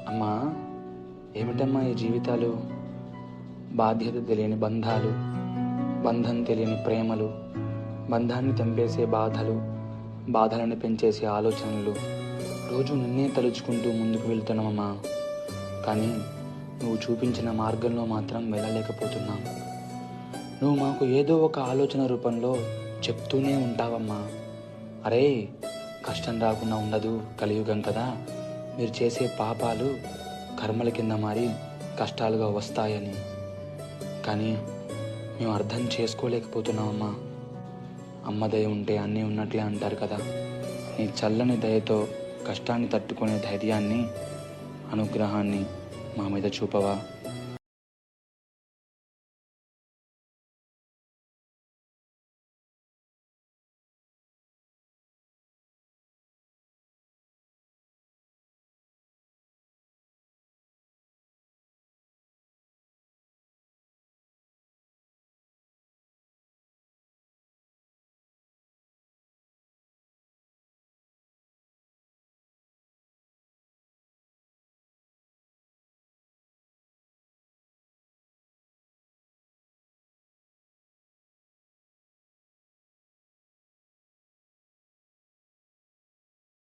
అమ్మా, ఏమిటమ్మా ఈ జీవితాలు? బాధ్యత తెలియని బంధాలు, బంధం తెలియని ప్రేమలు, బంధాన్ని చంపేసే బాధలు, బాధలను పెంచేసే ఆలోచనలు. రోజు నిన్నే తలుచుకుంటూ ముందుకు వెళ్తున్నామమ్మా. కానీ నువ్వు చూపించిన మార్గంలో మాత్రం వెళ్ళలేకపోతున్నాం. నువ్వు మాకు ఏదో ఒక ఆలోచన రూపంలో చెప్తూనే ఉంటావమ్మా. అరే, కష్టం రాకుండా ఉండదు, కలియుగం కదా, మీరు చేసే పాపాలు కర్మల కింద మారి కష్టాలుగా వస్తాయని. కానీ మేము అర్థం చేసుకోలేకపోతున్నామమ్మా. అమ్మ దయ ఉంటే అన్నీ ఉన్నట్లే అంటారు కదా. నీ చల్లని దయతో కష్టాన్ని తట్టుకునే ధైర్యాన్ని, అనుగ్రహాన్ని మా మీద చూపవా?